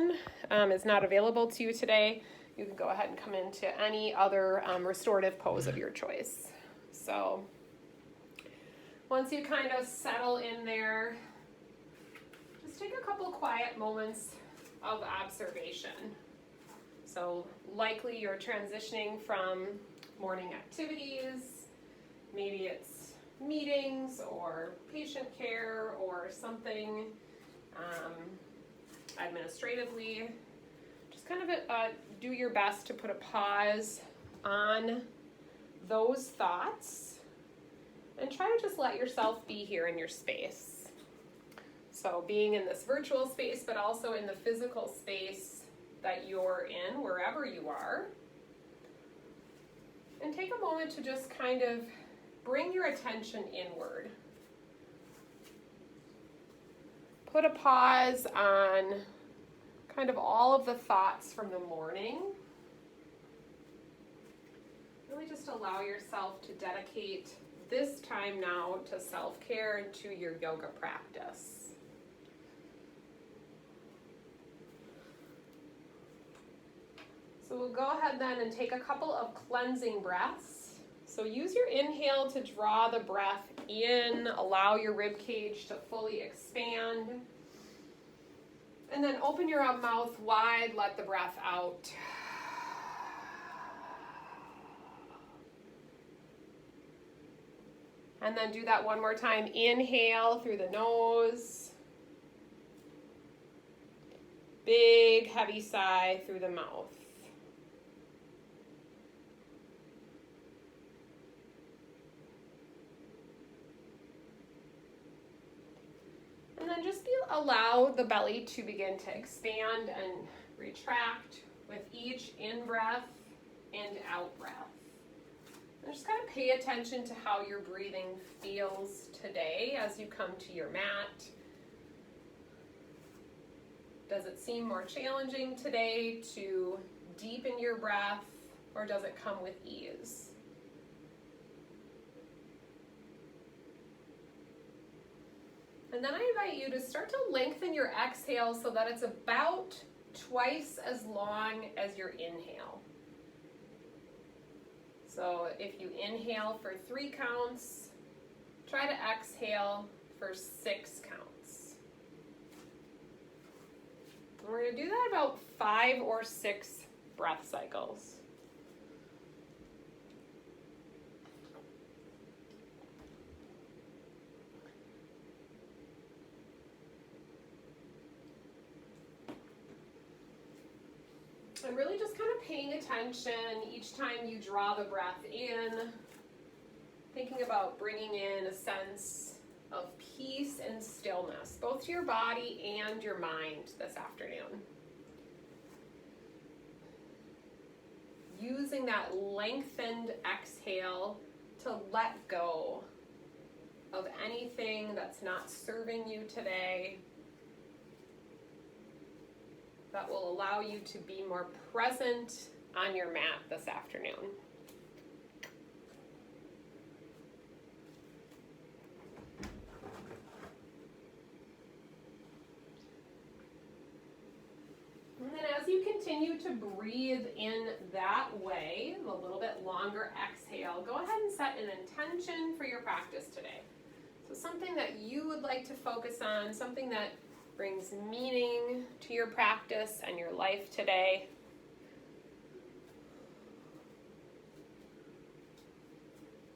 position is not available to you today, you can go ahead and come into any other restorative pose of your choice. So once you kind of settle in there, just take a couple quiet moments of observation. So likely you're transitioning from morning activities, maybe it's meetings or patient care or something administratively. Just kind of do your best to put a pause on those thoughts and try to just let yourself be here in your space. So being in this virtual space, but also in the physical space that you're in, wherever you are. And take a moment to just kind of bring your attention inward. Put a pause on kind of all of the thoughts from the morning. Really just allow yourself to dedicate this time now to self-care and to your yoga practice. So we'll go ahead then and take a couple of cleansing breaths. So use your inhale to draw the breath in, allow your rib cage to fully expand. And then open your mouth wide, let the breath out. And then do that one more time. Inhale through the nose. Big, heavy sigh through the mouth. And then just allow the belly to begin to expand and retract with each in-breath and out-breath. And just kind of pay attention to how your breathing feels today as you come to your mat. Does it seem more challenging today to deepen your breath, or does it come with ease? And then I invite you to start to lengthen your exhale so that it's about twice as long as your inhale. So if you inhale for 3 counts, try to exhale for 6 counts. And we're going to do that about 5 or 6 breath cycles. And really just kind of paying attention each time you draw the breath in, thinking about bringing in a sense of peace and stillness, both to your body and your mind this afternoon. Using that lengthened exhale to let go of anything that's not serving you today, that will allow you to be more present on your mat this afternoon. And then as you continue to breathe in that way, a little bit longer exhale, go ahead and set an intention for your practice today. So something that you would like to focus on, something that brings meaning to your practice and your life today.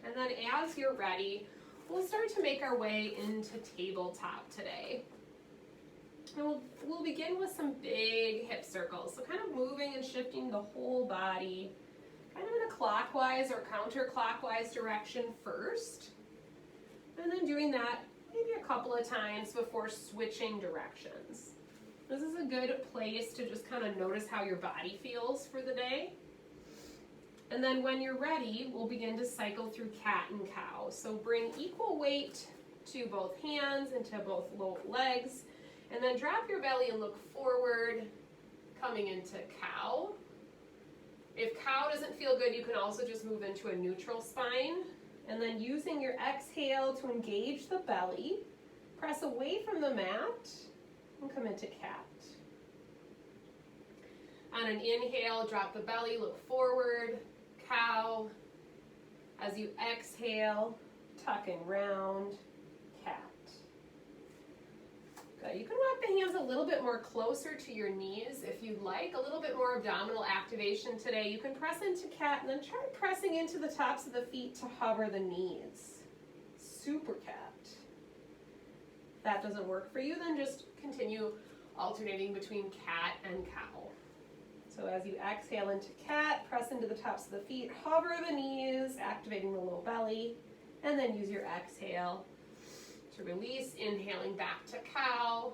And then as you're ready, we'll start to make our way into tabletop today. And we'll begin with some big hip circles. So kind of moving and shifting the whole body, kind of in a clockwise or counterclockwise direction first. And then doing that maybe a couple of times before switching directions. This is a good place to just kind of notice how your body feels for the day. And then when you're ready, we'll begin to cycle through cat and cow. So bring equal weight to both hands and to both legs. And then drop your belly and look forward, coming into cow. If cow doesn't feel good, you can also just move into a neutral spine. And then using your exhale to engage the belly, press away from the mat and come into cat. On an inhale, drop the belly, look forward, cow. As you exhale, tucking round, cat. Good. You can walk the hands a little bit more closer to your knees if you'd like. A little bit more abdominal activation today. You can press into cat and then try pressing into the tops of the feet to hover the knees. Super cat. If that doesn't work for you, then just continue alternating between cat and cow. So as you exhale into cat, press into the tops of the feet, hover the knees, activating the low belly, and then use your exhale to release, inhaling back to cow,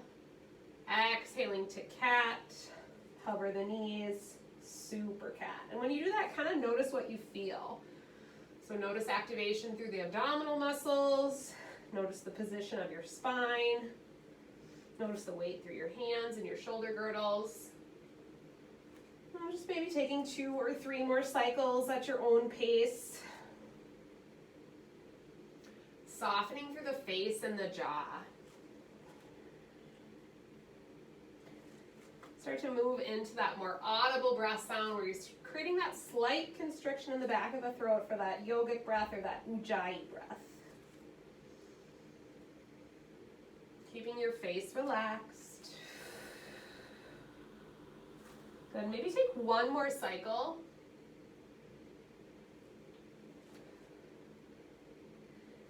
exhaling to cat, hover the knees, super cat. And when you do that, kind of notice what you feel. So notice activation through the abdominal muscles, notice the position of your spine, notice the weight through your hands and your shoulder girdles. Just maybe taking 2 or 3 more cycles at your own pace. Softening through the face and the jaw. Start to move into that more audible breath sound where you're creating that slight constriction in the back of the throat for that yogic breath or that ujjayi breath. Keeping your face relaxed. Good, maybe take 1 more cycle.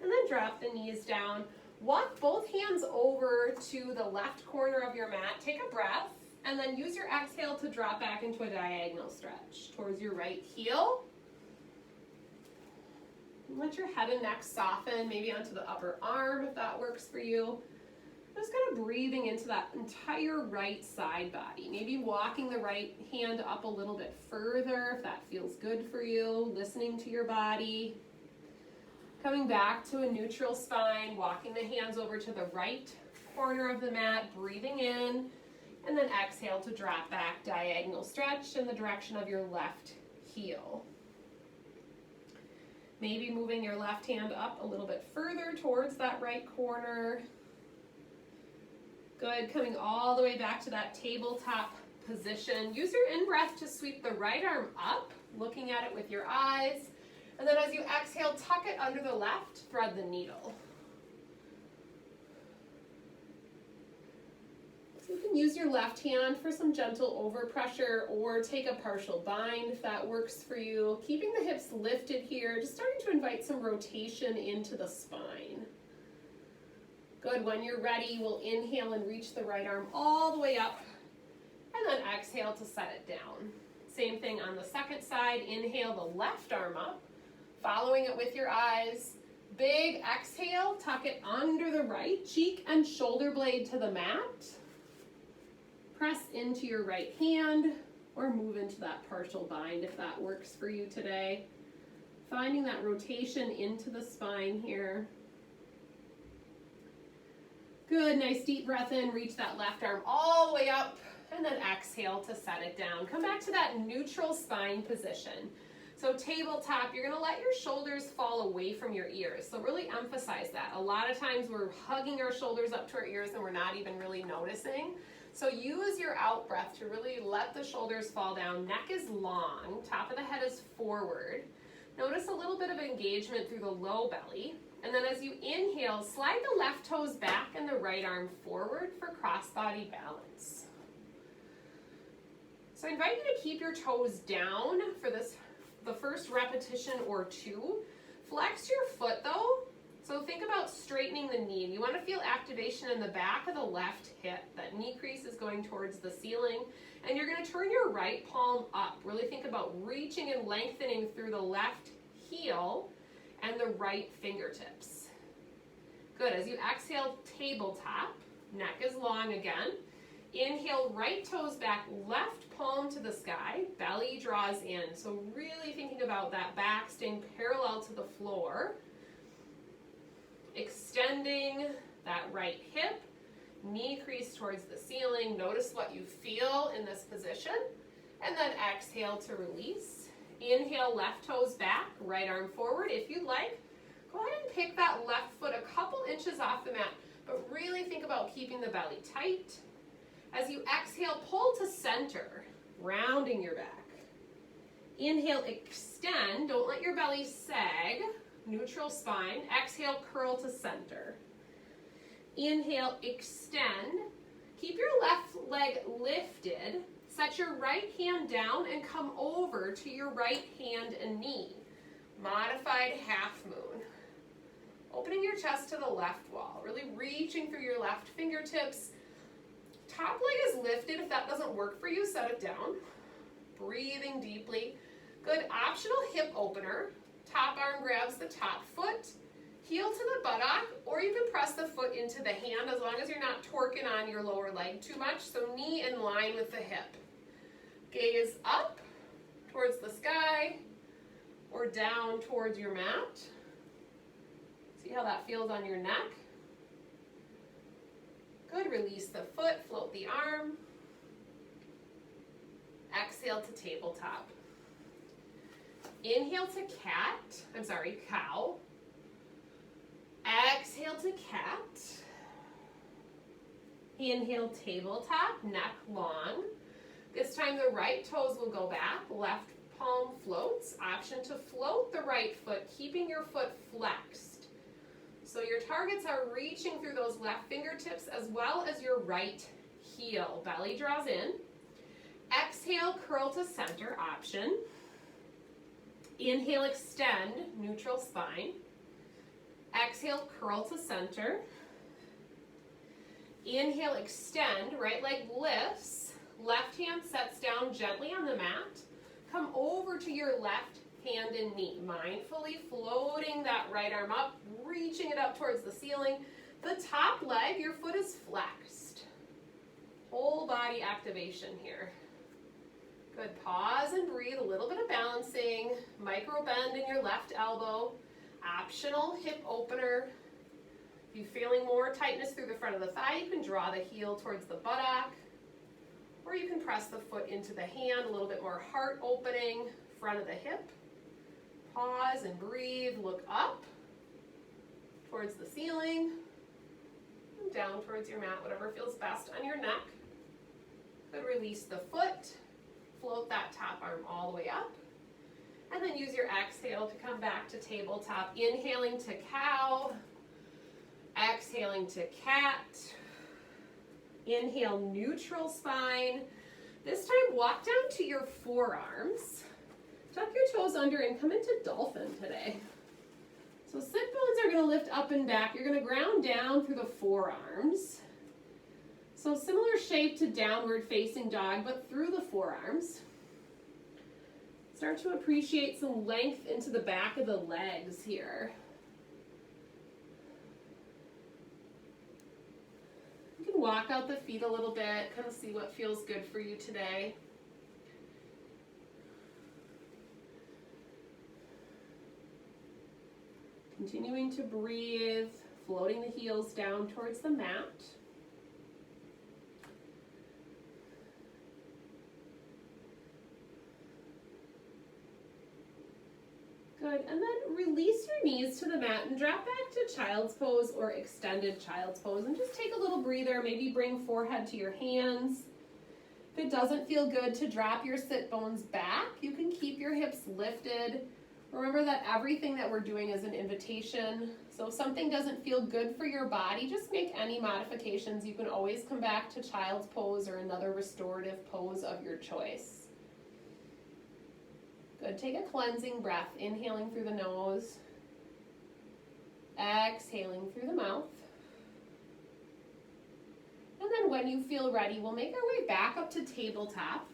And then drop the knees down. Walk both hands over to the left corner of your mat. Take a breath, and then use your exhale to drop back into a diagonal stretch towards your right heel. Let your head and neck soften, maybe onto the upper arm if that works for you. Just kind of breathing into that entire right side body. Maybe walking the right hand up a little bit further if that feels good for you. Listening to your body. Coming back to a neutral spine, walking the hands over to the right corner of the mat, breathing in, and then exhale to drop back, diagonal stretch in the direction of your left heel. Maybe moving your left hand up a little bit further towards that right corner. Good, coming all the way back to that tabletop position. Use your in-breath to sweep the right arm up, looking at it with your eyes. And then as you exhale, tuck it under the left, thread the needle. So you can use your left hand for some gentle overpressure or take a partial bind if that works for you. Keeping the hips lifted here, just starting to invite some rotation into the spine. Good, when you're ready, we'll inhale and reach the right arm all the way up, and then exhale to set it down. Same thing on the second side, inhale the left arm up, following it with your eyes. Big exhale, tuck it under the right cheek and shoulder blade to the mat. Press into your right hand, or move into that partial bind if that works for you today. Finding that rotation into the spine here. Good, nice deep breath in, reach that left arm all the way up, and then exhale to set it down. Come back to that neutral spine position. So tabletop, you're gonna let your shoulders fall away from your ears. So really emphasize that. A lot of times we're hugging our shoulders up to our ears and we're not even really noticing. So use your out breath to really let the shoulders fall down. Neck is long, top of the head is forward. Notice a little bit of engagement through the low belly. And then as you inhale, slide the left toes back and the right arm forward for crossbody balance. So I invite you to keep your toes down for the first repetition or 2. Flex your foot though. So think about straightening the knee. You want to feel activation in the back of the left hip. That knee crease is going towards the ceiling. And you're going to turn your right palm up. Really think about reaching and lengthening through the left heel and the right fingertips. Good, as you exhale, tabletop, neck is long again. Inhale, right toes back, left palm to the sky, belly draws in. So really thinking about that back staying parallel to the floor. Extending that right hip, knee crease towards the ceiling. Notice what you feel in this position. And then exhale to release. Inhale, left toes back, right arm forward. If you'd like, go ahead and pick that left foot a couple inches off the mat, but really think about keeping the belly tight. As you exhale, pull to center. rounding your back. Inhale, extend. Don't let your belly sag. Neutral spine. Exhale, curl to center. Inhale, extend. Keep your left leg lifted. Set your right hand down and come over to your right hand and knee. Modified half moon. Opening your chest to the left wall. Really reaching through your left fingertips. Top leg is lifted. If that doesn't work for you, set it down. Breathing deeply. Good optional hip opener. Top arm grabs the top foot. Heel to the buttock, or you can press the foot into the hand as long as you're not torquing on your lower leg too much. So knee in line with the hip. Gaze up towards the sky or down towards your mat. See how that feels on your neck? Good, release the foot, float the arm. Exhale to tabletop. Inhale to cow. Exhale to cat. Inhale, tabletop, neck long. This time the right toes will go back, left palm floats. Option to float the right foot, keeping your foot flexed. So your targets are reaching through those left fingertips as well as your right heel. Belly draws in. Exhale, curl to center, option. Inhale, extend, neutral spine. Exhale, curl to center. Inhale, extend, right leg lifts. Left hand sets down gently on the mat. Come over to your left hand and knee. Mindfully floating that right arm up, reaching it up towards the ceiling. The top leg, your foot is flexed. Whole body activation here. Good, pause and breathe, a little bit of balancing. Micro bend in your left elbow. Optional hip opener. If you're feeling more tightness through the front of the thigh, you can draw the heel towards the buttock. Or you can press the foot into the hand, a little bit more heart opening, front of the hip. Pause and breathe, look up towards the ceiling, and down towards your mat, whatever feels best on your neck. Good, release the foot, float that top arm all the way up, and then use your exhale to come back to tabletop. Inhaling to cow, exhaling to cat. Inhale, neutral spine. This time, walk down to your forearms. Tuck your toes under and come into dolphin today. So sit bones are going to lift up and back. You're going to ground down through the forearms. So similar shape to downward facing dog, but through the forearms. Start to appreciate some length into the back of the legs here. You can walk out the feet a little bit, kind of see what feels good for you today. Continuing to breathe, floating the heels down towards the mat. Good, and then release your knees to the mat and drop back to child's pose or extended child's pose. And just take a little breather, maybe bring forehead to your hands. If it doesn't feel good to drop your sit bones back, you can keep your hips lifted. Remember that everything that we're doing is an invitation. So if something doesn't feel good for your body, just make any modifications. You can always come back to child's pose or another restorative pose of your choice. Good, take a cleansing breath, inhaling through the nose, exhaling through the mouth. And then when you feel ready, we'll make our way back up to tabletop.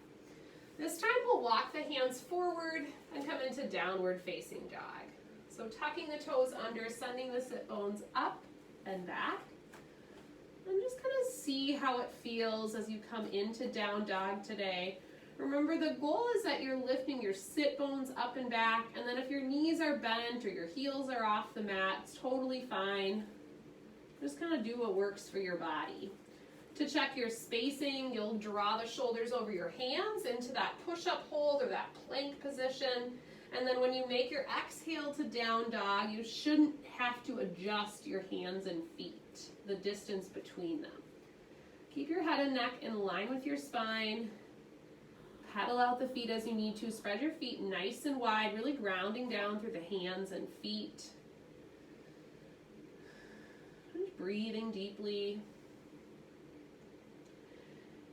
This time we'll walk the hands forward and come into downward facing dog. So tucking the toes under, sending the sit bones up and back. And just kind of see how it feels as you come into down dog today. Remember, the goal is that you're lifting your sit bones up and back, and then if your knees are bent or your heels are off the mat, it's totally fine. Just kind of do what works for your body. To check your spacing, you'll draw the shoulders over your hands into that push-up hold or that plank position. And then when you make your exhale to down dog, you shouldn't have to adjust your hands and feet, the distance between them. Keep your head and neck in line with your spine. pedal out the feet as you need to. Spread your feet nice and wide, really grounding down through the hands and feet. Just breathing deeply.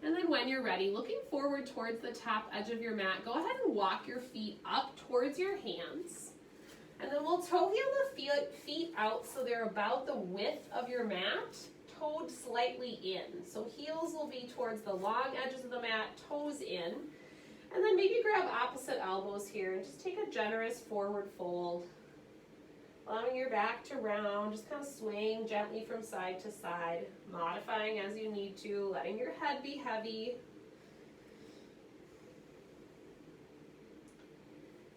And then when you're ready, looking forward towards the top edge of your mat, go ahead and walk your feet up towards your hands. And then we'll toe heel the feet out so they're about the width of your mat, toed slightly in. So heels will be towards the long edges of the mat, toes in. And then maybe grab opposite elbows here and just take a generous forward fold. Allowing your back to round, just kind of swaying gently from side to side, modifying as you need to, letting your head be heavy.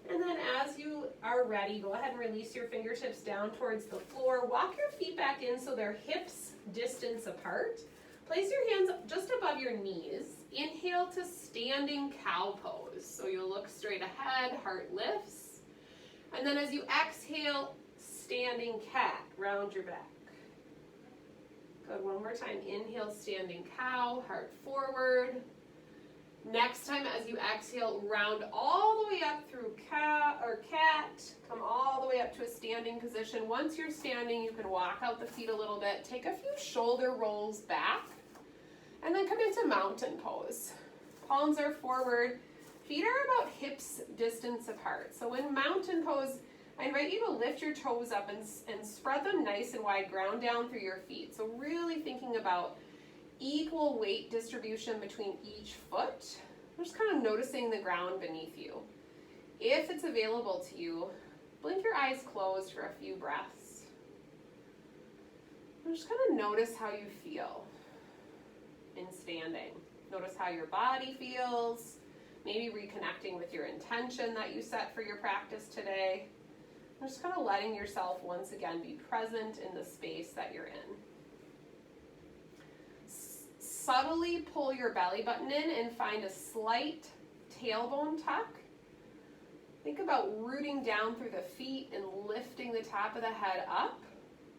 And then as you are ready, go ahead and release your fingertips down towards the floor. Walk your feet back in so they're hips distance apart. Place your hands just above your knees. Inhale to standing cow pose. So you'll look straight ahead, heart lifts. And then as you exhale, standing cat, round your back. Good, one more time. Inhale, standing cow, heart forward. Next time as you exhale, round all the way up through cat, come all the way up to a standing position. Once you're standing, you can walk out the feet a little bit, take a few shoulder rolls back, and then come into mountain pose. Palms are forward, feet are about hips distance apart. So in mountain pose, I invite you to lift your toes up and spread them nice and wide, ground down through your feet. So really thinking about equal weight distribution between each foot. Just kind of noticing the ground beneath you. If it's available to you, blink your eyes closed for a few breaths. And just kind of notice how you feel in standing. Notice how your body feels, maybe reconnecting with your intention that you set for your practice today. And just kind of letting yourself once again be present in the space that you're in. Subtly pull your belly button in and find a slight tailbone tuck. Think about rooting down through the feet and lifting the top of the head up,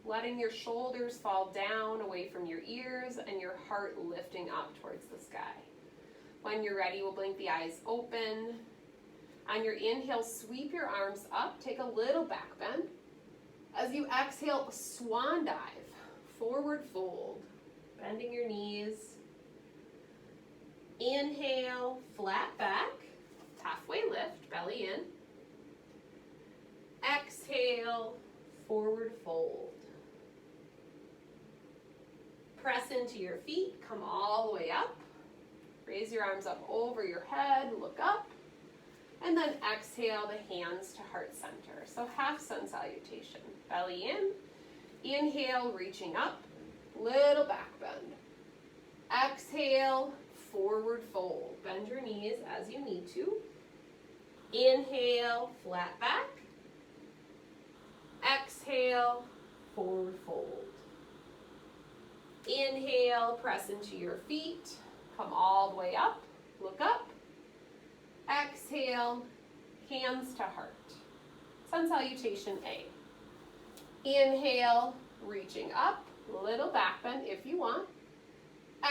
letting your shoulders fall down away from your ears and your heart lifting up towards the sky. When you're ready, we'll blink the eyes open. On your inhale, sweep your arms up, take a little back bend. As you exhale, swan dive, forward fold, bending your knees. Inhale, flat back, halfway lift, belly in. Exhale, forward fold. Press into your feet, come all the way up. Raise your arms up over your head, look up. And then exhale the hands to heart center. So half sun salutation. Belly in. Inhale, reaching up. Little back bend. Exhale, forward fold. Bend your knees as you need to. Inhale, flat back. Exhale, forward fold. Inhale, press into your feet. Come all the way up. Look up. Exhale, hands to heart. Sun salutation A. Inhale, reaching up, little back bend if you want.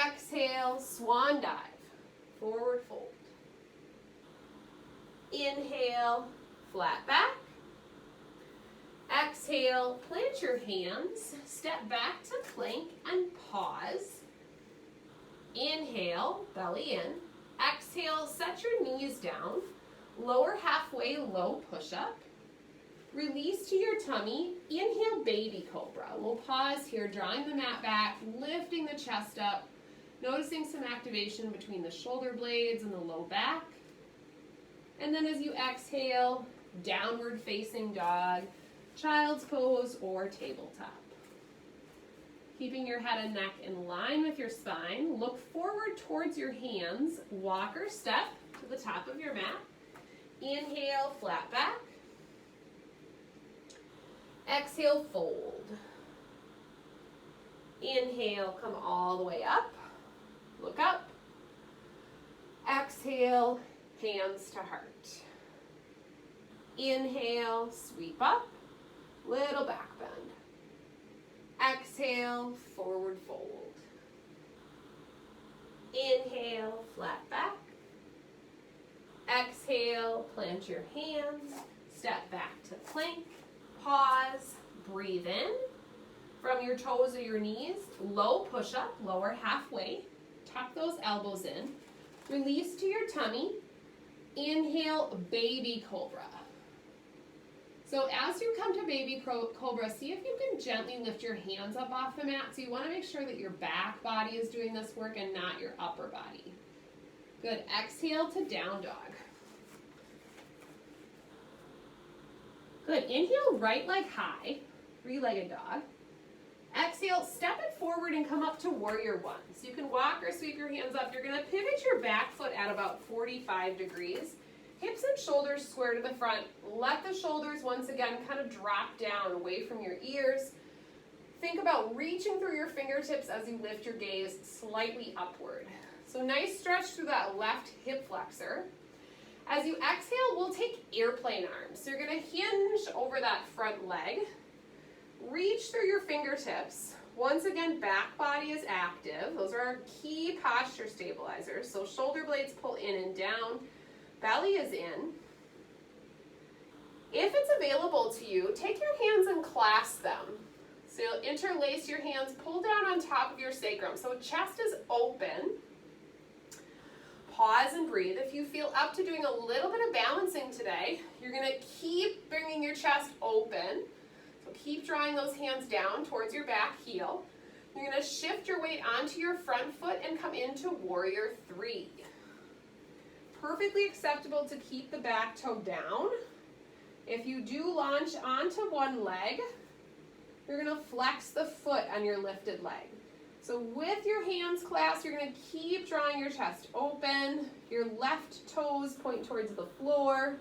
Exhale, swan dive, forward fold. Inhale, flat back. Exhale, plant your hands, step back to plank and pause. Inhale, belly in. Exhale, set your knees down. Lower halfway, low push-up. Release to your tummy. Inhale, baby cobra. We'll pause here, drawing the mat back, lifting the chest up, noticing some activation between the shoulder blades and the low back. And then as you exhale, downward facing dog, child's pose, or tabletop. Keeping your head and neck in line with your spine, look forward towards your hands, walk or step to the top of your mat. Inhale, flat back. Exhale, fold. Inhale, come all the way up. Look up. Exhale, hands to heart. Inhale, sweep up. Little back bend. Exhale, forward fold. Inhale, flat back. exhale, plant your hands, step back to plank, pause, breathe in. From your toes or your knees, low push-up, lower halfway. Tuck those elbows in. Release to your tummy. Inhale, baby cobra. So as you come to baby cobra, see if you can gently lift your hands up off the mat. So you want to make sure that your back body is doing this work and not your upper body. Good. Exhale to down dog. Good. Inhale, right leg high, three-legged dog. Exhale, step it forward and come up to warrior one. So you can walk or sweep your hands up. You're going to pivot your back foot at about 45 degrees. Hips and shoulders square to the front. Let the shoulders once again kind of drop down away from your ears. Think about reaching through your fingertips as you lift your gaze slightly upward. So nice stretch through that left hip flexor. As you exhale, we'll take airplane arms. So you're going to hinge over that front leg. Reach through your fingertips. Once again, back body is active. Those are our key posture stabilizers. So shoulder blades pull in and down. Belly is in. If it's available to you, take your hands and clasp them. So you'll interlace your hands, pull down on top of your sacrum. So chest is open. Pause and breathe. If you feel up to doing a little bit of balancing today, you're going to keep bringing your chest open. So keep drawing those hands down towards your back heel. You're going to shift your weight onto your front foot and come into warrior three. Perfectly acceptable to keep the back toe down. If you do launch onto one leg, you're going to flex the foot on your lifted leg. So with your hands clasped, you're going to keep drawing your chest open. Your left toes point towards the floor.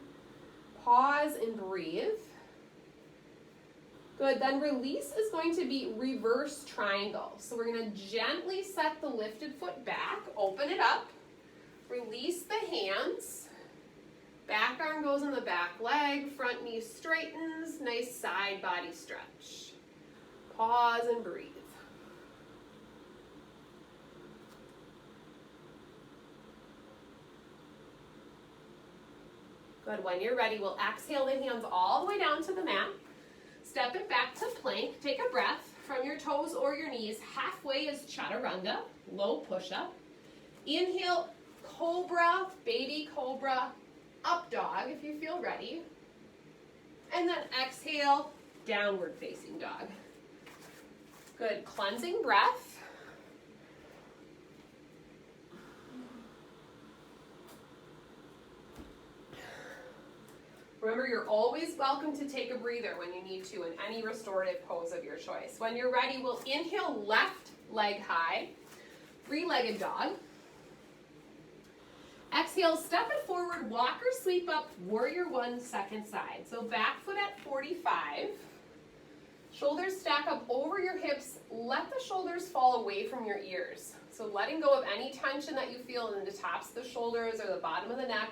Pause and breathe. Good, then release is going to be reverse triangle. So we're going to gently set the lifted foot back, open it up, release the hands, back arm goes on the back leg, front knee straightens, nice side body stretch. Pause and breathe. Good, when you're ready, we'll exhale the hands all the way down to the mat. Step it back to plank. Take a breath from your toes or your knees. Halfway is chaturanga, low push-up. Inhale, cobra, baby cobra, up dog if you feel ready. And then exhale, downward facing dog. Good, cleansing breath. Remember, you're always welcome to take a breather when you need to in any restorative pose of your choice. When you're ready, we'll inhale left leg high, three-legged dog. Exhale, step it forward, walk or sweep up, warrior one, second side. So back foot at 45. Shoulders stack up over your hips. Let the shoulders fall away from your ears. So letting go of any tension that you feel in the tops of the shoulders or the bottom of the neck.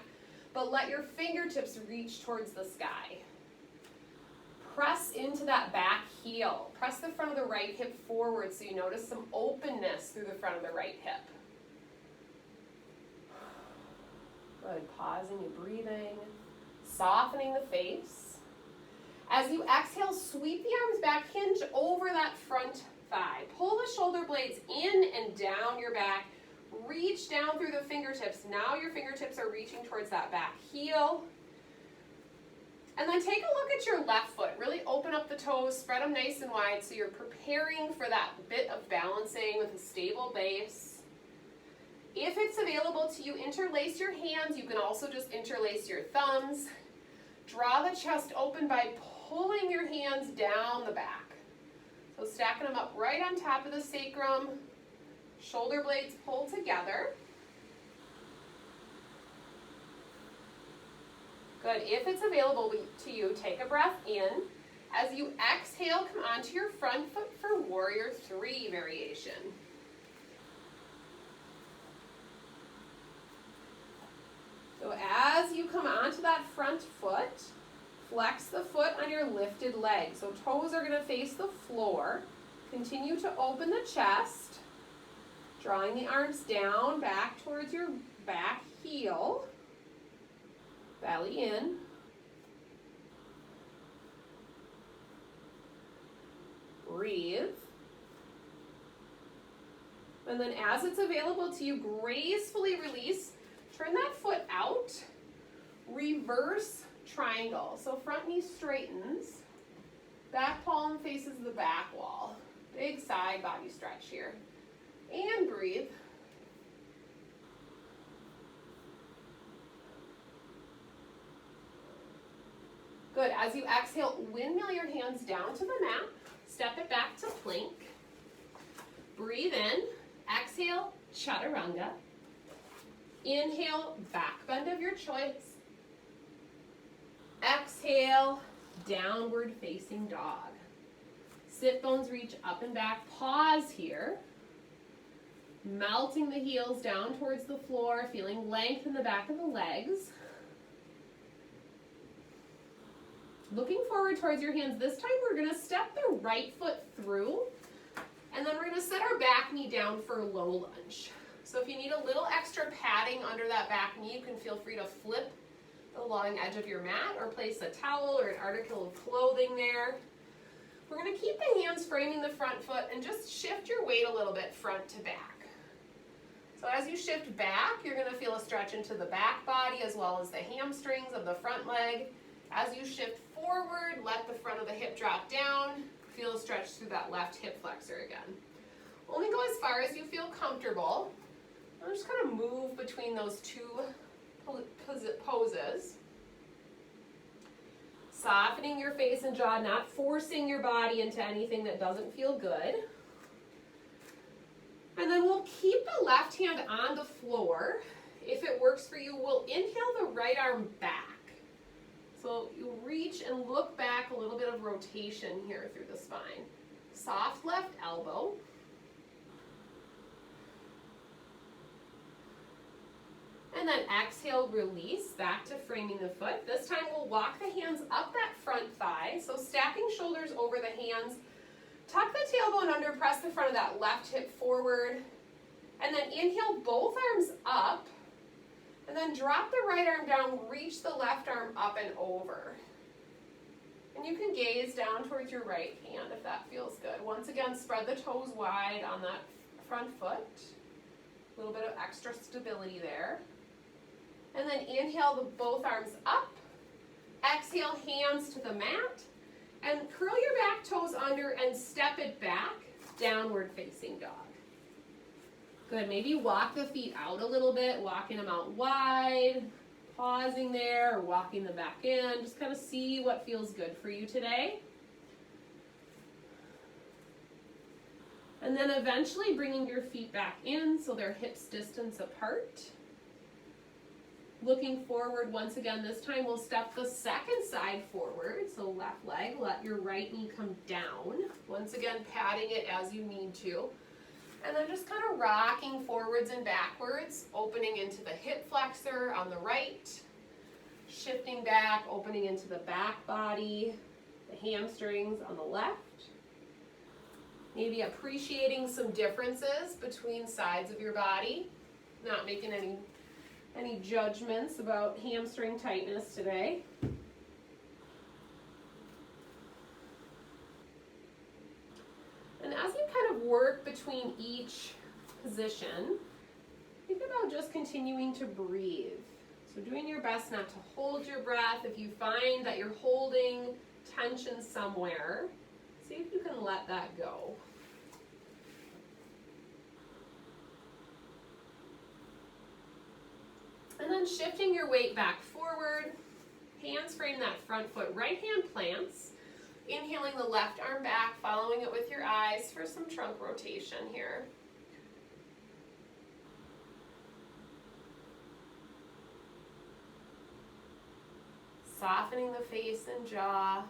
But let your fingertips reach towards the sky. Press into that back heel. Press the front of the right hip forward so you notice some openness through the front of the right hip. Good, pausing and breathing. Softening the face. As you exhale, sweep the arms back, hinge over that front thigh. Pull the shoulder blades in and down your back. Reach down through the fingertips. Now your fingertips are reaching towards that back heel. And then take a look at your left foot. Really open up the toes, spread them nice and wide so you're preparing for that bit of balancing with a stable base. If it's available to you, interlace your hands. You can also just interlace your thumbs. Draw the chest open by pulling your hands down the back. So stacking them up right on top of the sacrum. Shoulder blades pull together. Good. If it's available to you, take a breath in. As you exhale, come onto your front foot for warrior three variation. So as you come onto that front foot, flex the foot on your lifted leg. So toes are going to face the floor. Continue to open the chest. Drawing the arms down, back towards your back heel. Belly in. Breathe. And then as it's available to you, gracefully release. Turn that foot out. Reverse triangle. So front knee straightens. Back palm faces the back wall. Big side body stretch here. And breathe. Good. As you exhale, windmill your hands down to the mat. Step it back to plank. Breathe in. Exhale, chaturanga. Inhale, back bend of your choice. Exhale, downward facing dog. Sit bones reach up and back. Pause here. Melting the heels down towards the floor, feeling length in the back of the legs. Looking forward towards your hands. This time we're going to step the right foot through, and then we're going to set our back knee down for a low lunge. So if you need a little extra padding under that back knee, you can feel free to flip the long edge of your mat or place a towel or an article of clothing there. We're going to keep the hands framing the front foot and just shift your weight a little bit front to back. So as you shift back, you're going to feel a stretch into the back body as well as the hamstrings of the front leg. As you shift forward, let the front of the hip drop down. Feel a stretch through that left hip flexor again. Only go as far as you feel comfortable. And just kind of move between those two poses. Softening your face and jaw, not forcing your body into anything that doesn't feel good. And then we'll keep the left hand on the floor. If it works for you, we'll inhale the right arm back. So you reach and look back, a little bit of rotation here through the spine. Soft left elbow. And then exhale, release back to framing the foot. This time we'll walk the hands up that front thigh. So stacking shoulders over the hands. Tuck the tailbone under, press the front of that left hip forward. And then inhale both arms up. And then drop the right arm down, reach the left arm up and over. And you can gaze down towards your right hand if that feels good. Once again, spread the toes wide on that front foot. A little bit of extra stability there. And then inhale both arms up. Exhale, hands to the mat. And curl your back toes under and step it back, downward facing dog. Good, maybe walk the feet out a little bit, walking them out wide, pausing there, or walking them back in. Just kind of see what feels good for you today. And then eventually bringing your feet back in so they're hips distance apart. Looking forward once again, this time we'll step the second side forward. So left leg, let your right knee come down. Once again, patting it as you need to. And then just kind of rocking forwards and backwards, opening into the hip flexor on the right, shifting back, opening into the back body, the hamstrings on the left. Maybe appreciating some differences between sides of your body, not making any judgments about hamstring tightness today. And as you kind of work between each position, think about just continuing to breathe. So doing your best not to hold your breath. If you find that you're holding tension somewhere, see if you can let that go. And then shifting your weight back forward, hands frame that front foot, right hand plants. Inhaling the left arm back, following it with your eyes for some trunk rotation here. Softening the face and jaw.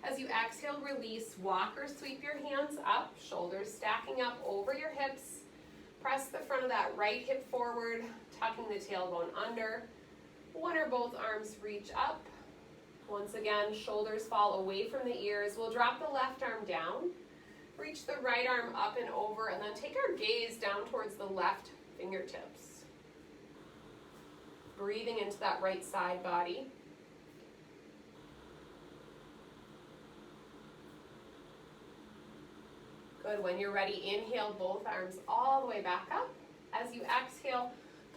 As you exhale, release, walk or sweep your hands up, shoulders stacking up over your hips. Press the front of that right hip forward, tucking the tailbone under. One or both arms reach up. Once again, shoulders fall away from the ears. We'll drop the left arm down, reach the right arm up and over, and then take our gaze down towards the left fingertips. Breathing into that right side body. Good. When you're ready, inhale both arms all the way back up. As you exhale,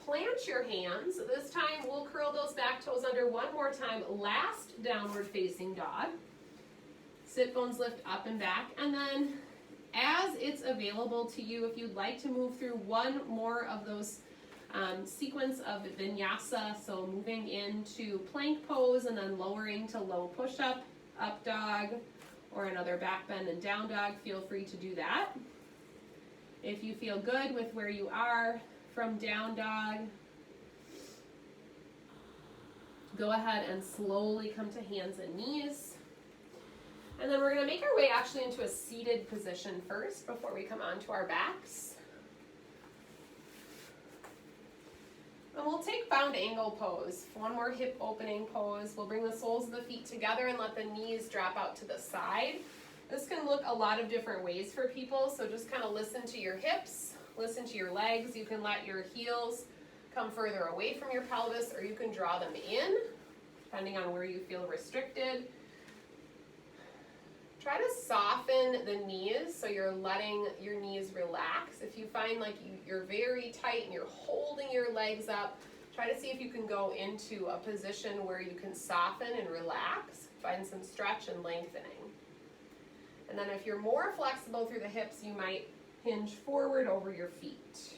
plant your hands. This time we'll curl those back toes under one more time. Last downward facing dog. Sit bones lift up and back. And then as it's available to you, if you'd like to move through one more of those sequence of vinyasa, so moving into plank pose and then lowering to low push-up, up dog, or another back bend and down dog, feel free to do that. If you feel good with where you are from down dog, go ahead and slowly come to hands and knees. And then we're going to make our way actually into a seated position first before we come onto our backs. And we'll take bound angle pose. One more hip opening pose. We'll bring the soles of the feet together and let the knees drop out to the side. This can look a lot of different ways for people, so just kind of listen to your hips, listen to your legs. You can let your heels come further away from your pelvis, or you can draw them in, depending on where you feel restricted. Try to soften the knees so you're letting your knees relax. If you find like you're very tight and you're holding your legs up, try to see if you can go into a position where you can soften and relax. Find some stretch and lengthening. And then if you're more flexible through the hips, you might hinge forward over your feet.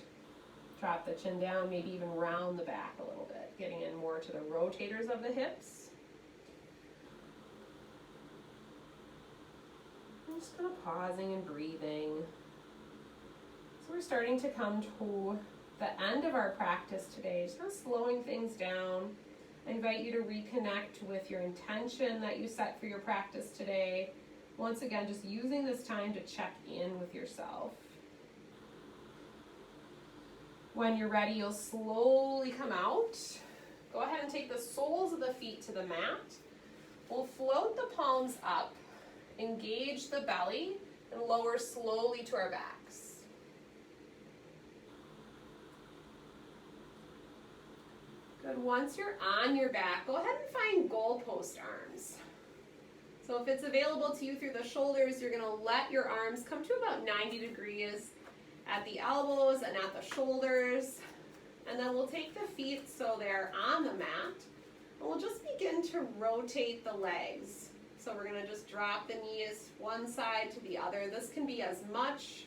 Drop the chin down, maybe even round the back a little bit, getting in more to the rotators of the hips. I'm just kind of pausing and breathing. So we're starting to come to the end of our practice today, just kind of slowing things down. I invite you to reconnect with your intention that you set for your practice today. Once again, just using this time to check in with yourself. When you're ready, you'll slowly come out. Go ahead and take the soles of the feet to the mat. We'll float the palms up, engage the belly, and lower slowly to our backs. Good. Once you're on your back, go ahead and find goalpost arms. So if it's available to you through the shoulders, you're going to let your arms come to about 90 degrees at the elbows and at the shoulders. And then we'll take the feet so they're on the mat. And we'll just begin to rotate the legs. So we're going to just drop the knees one side to the other. This can be as much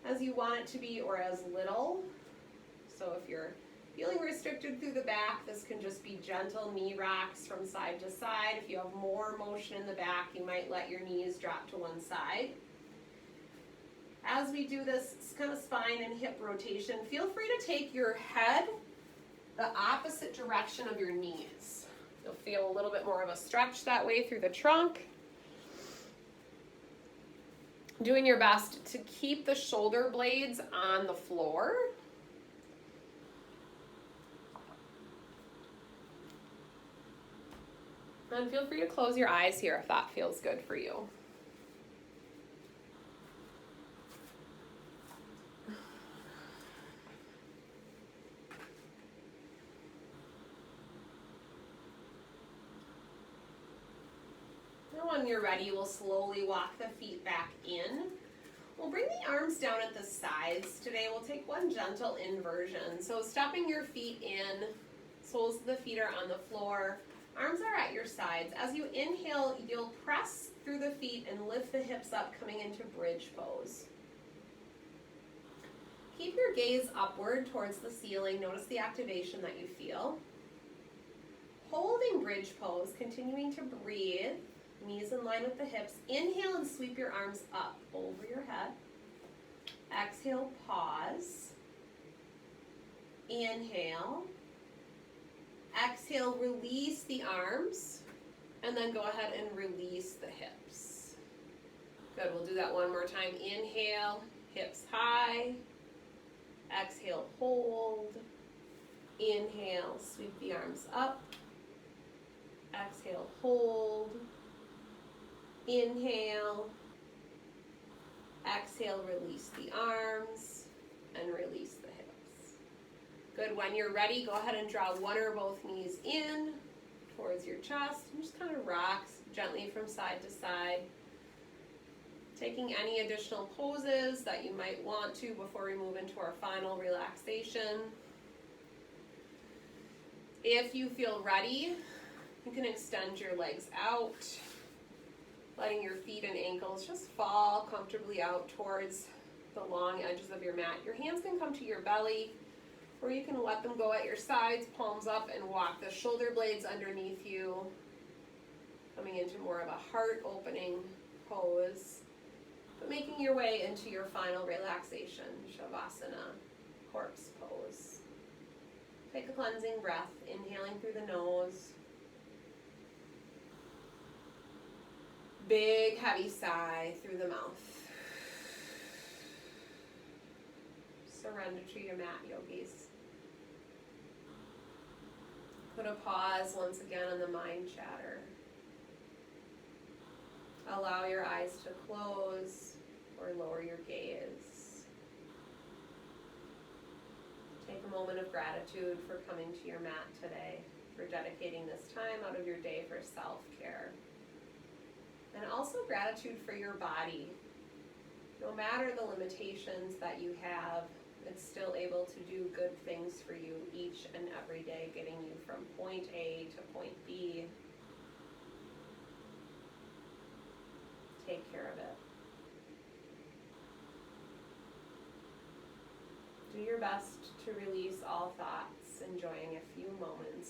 as you want it to be or as little. So if you're feeling restricted through the back, this can just be gentle knee rocks from side to side. If you have more motion in the back, you might let your knees drop to one side. As we do this kind of spine and hip rotation, feel free to take your head the opposite direction of your knees. You'll feel a little bit more of a stretch that way through the trunk. Doing your best to keep the shoulder blades on the floor. And feel free to close your eyes here if that feels good for you. When you're ready, we'll slowly walk the feet back in. We'll bring the arms down at the sides. Today we'll take one gentle inversion. So stepping your feet in, soles of the feet are on the floor, arms are at your sides. As you inhale, you'll press through the feet and lift the hips up, coming into bridge pose. Keep your gaze upward towards the ceiling. Notice the activation that you feel. Holding bridge pose, continuing to breathe. Knees in line with the hips. Inhale and sweep your arms up over your head. Exhale, pause. Inhale. Exhale, release the arms. And then go ahead and release the hips. Good, we'll do that one more time. Inhale, hips high. Exhale, hold. Inhale, sweep the arms up. Exhale, hold. Inhale, exhale, release the arms, and release the hips. Good. When you're ready, go ahead and draw one or both knees in towards your chest and just kind of rock gently from side to side. Taking any additional poses that you might want to before we move into our final relaxation. If you feel ready, you can extend your legs out, letting your feet and ankles just fall comfortably out towards the long edges of your mat. Your hands can come to your belly, or you can let them go at your sides, palms up, and walk the shoulder blades underneath you, coming into more of a heart-opening pose, but making your way into your final relaxation, Shavasana, corpse pose. Take a cleansing breath, inhaling through the nose. Big, heavy sigh through the mouth. Surrender to your mat, yogis. Put a pause once again on the mind chatter. Allow your eyes to close or lower your gaze. Take a moment of gratitude for coming to your mat today, for dedicating this time out of your day for self-care. And also gratitude for your body. No matter the limitations that you have, it's still able to do good things for you each and every day, getting you from point A to point B. Take care of it. Do your best to release all thoughts, enjoying a few moments